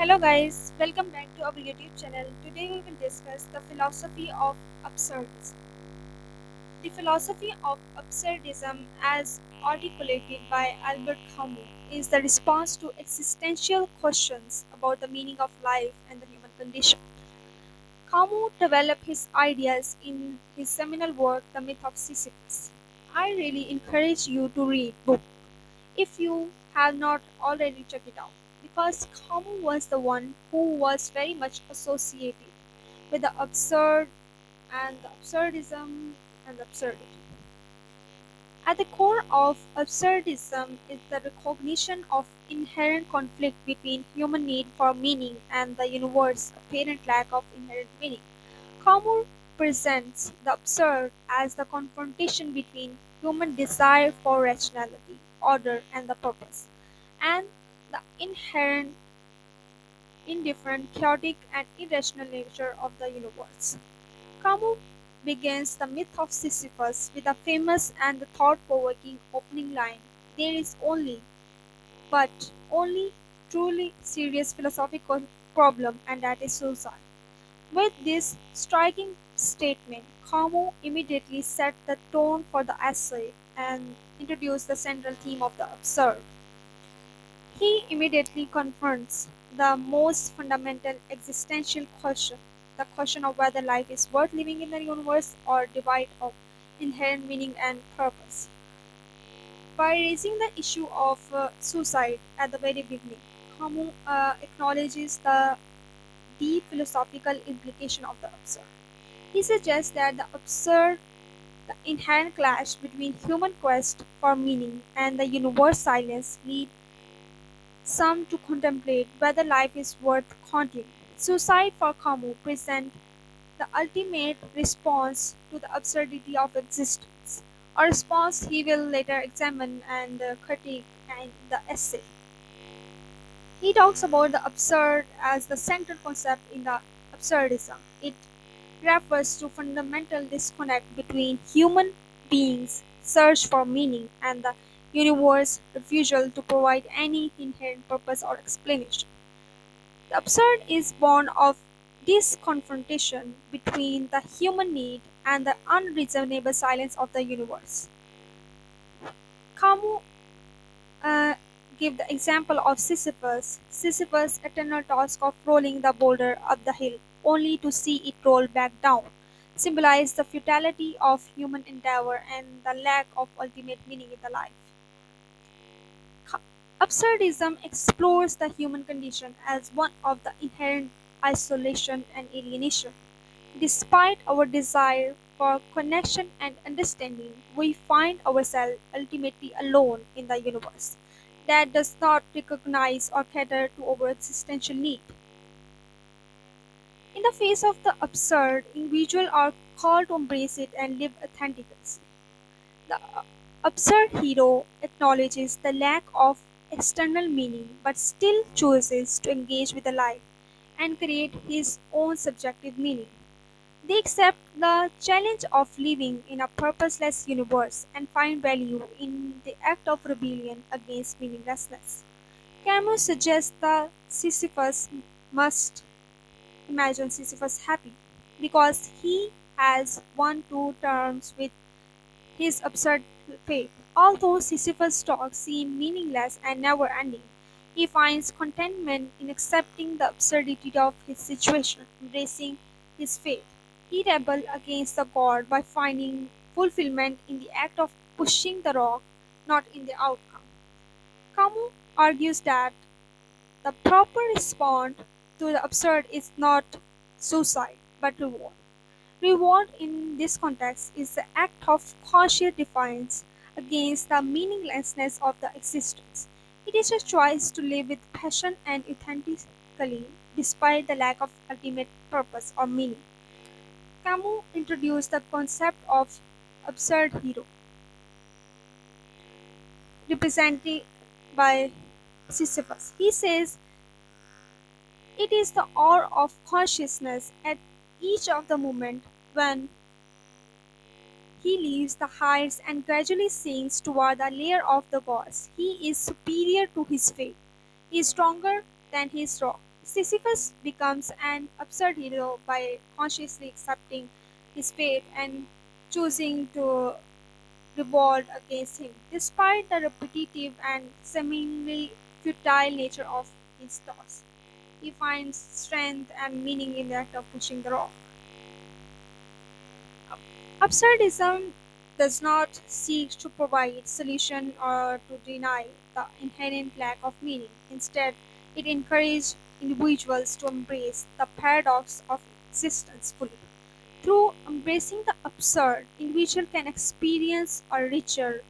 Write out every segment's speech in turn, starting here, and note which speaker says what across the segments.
Speaker 1: Hello guys, welcome back to our YouTube channel. Today we will discuss the philosophy of absurdism. The philosophy of absurdism, as articulated by Albert Camus, is the response to existential questions about the meaning of life and the human condition. Camus developed his ideas in his seminal work, The Myth of Sisyphus. I really encourage you to read book if you have not already checked it out, because Camus was the one who was very much associated with the absurd and the absurdism and the absurdity. At the core of absurdism is the recognition of inherent conflict between human need for meaning and the universe's apparent lack of inherent meaning. Camus presents the absurd as the confrontation between human desire for rationality, order, and the purpose, and the inherent, indifferent, chaotic, and irrational nature of the universe. Camus begins the myth of Sisyphus with a famous and thought-provoking opening line: "There is only, but only, truly serious philosophical problem, and that is suicide." With this striking statement, Camus immediately set the tone for the essay and introduced the central theme of the absurd. He immediately confronts the most fundamental existential question, the question of whether life is worth living in the universe or devoid of inherent meaning and purpose. By raising the issue of suicide at the very beginning, Camus acknowledges the deep philosophical implication of the absurd. He suggests that the absurd, the inherent clash between human quest for meaning and the universe silence lead some to contemplate whether life is worth continuing. Suicide for Camus presents the ultimate response to the absurdity of existence, a response he will later examine and critique in the essay. He talks about the absurd as the central concept in the absurdism. It refers to fundamental disconnect between human beings' search for meaning and the universe's refusal to provide any inherent purpose or explanation. The absurd is born of this confrontation between the human need and the unreasonable silence of the universe. Camus uh, give the example of Sisyphus. Sisyphus' eternal task of rolling the boulder up the hill, only to see it roll back down, symbolize the futility of human endeavor and the lack of ultimate meaning in the life. Ca- Absurdism explores the human condition as one of the inherent isolation and alienation. Despite our desire for connection and understanding, we find ourselves ultimately alone in the universe that does not recognize or cater to our existential need. In the face of the absurd, individuals are called to embrace it and live authentically. The absurd hero acknowledges the lack of external meaning but still chooses to engage with the life and create his own subjective meaning. They accept the challenge of living in a purposeless universe and find value in the act of rebellion against meaninglessness. Camus suggests that Sisyphus must imagine Sisyphus happy because he has won to terms with his absurd fate. Although Sisyphus' talks seem meaningless and never ending, he finds contentment in accepting the absurdity of his situation, embracing his fate. He rebels against the god by finding fulfillment in the act of pushing the rock, not in the outcome. Camus argues that the proper response to the absurd is not suicide but reward. Reward in this context is the act of conscious defiance against the meaninglessness of the existence. It is a choice to live with passion and authentically despite the lack of ultimate purpose or meaning. Camus introduced the concept of absurd hero, represented by Sisyphus. He says it is the hour of consciousness at each of the moment when he leaves the heights and gradually sinks toward the lair of the gods. He is superior to his fate. He is stronger than his rock. Sisyphus becomes an absurd hero by consciously accepting his fate and choosing to revolt against him, despite the repetitive and seemingly futile nature of his task. He finds strength and meaning in the act of pushing the rock. Absurdism does not seek to provide solution or to deny the inherent lack of meaning. Instead, it encourages individuals to embrace the paradox of existence fully. Through embracing the absurd, individual can experience a richer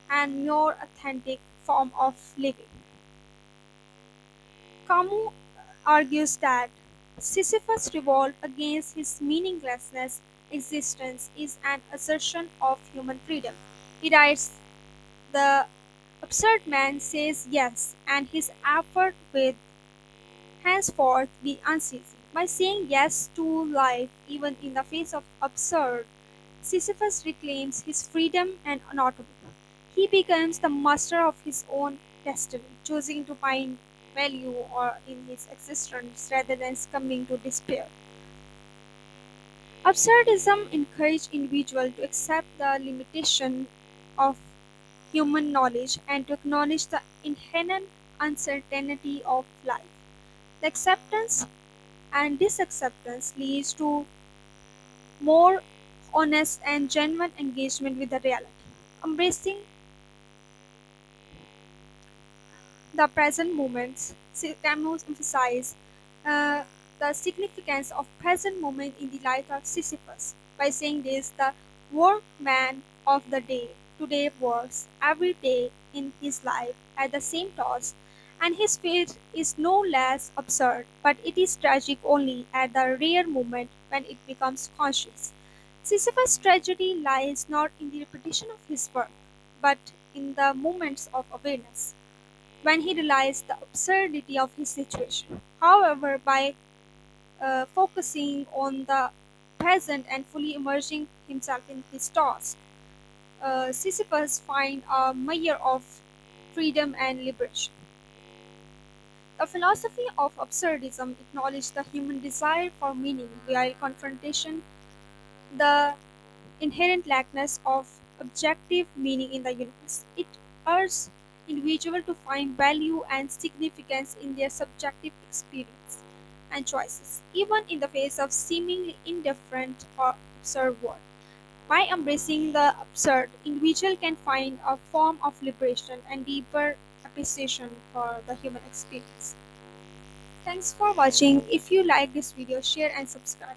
Speaker 1: and more authentic form of living. Camus argues that Sisyphus' revolt against his meaninglessness existence is an assertion of human freedom. He writes, "The absurd man says yes, and his effort will henceforth be unceasing. By saying yes to life even in the face of absurd, Sisyphus reclaims his freedom and autonomy. He becomes the master of his own destiny, choosing to find value or in his existence rather than succumbing to despair. Absurdism encourages individuals to accept the limitation of human knowledge and to acknowledge the inherent uncertainty of life. The acceptance and this acceptance leads to more honest and genuine engagement with the reality. Embracing the present moments, Camus emphasizes uh, the significance of present moment in the life of Sisyphus. By saying this, the workman of the day today works every day in his life at the same task, and his fate is no less absurd, but it is tragic only at the rare moment when it becomes conscious. Sisyphus' tragedy lies not in the repetition of his work, but in the moments of awareness when he realized the absurdity of his situation. However, by focusing on the present and fully immersing himself in his task, Sisyphus finds a measure of freedom and liberation. The philosophy of absurdism acknowledges the human desire for meaning while confrontation the inherent lackness of objective meaning in the universe. It urges individuals to find value and significance in their subjective experience and choices, even in the face of seemingly indifferent or absurd world. By embracing the absurd, individual can find a form of liberation and deeper appreciation for the human experience. Thanks for watching. If you like this video, share and subscribe.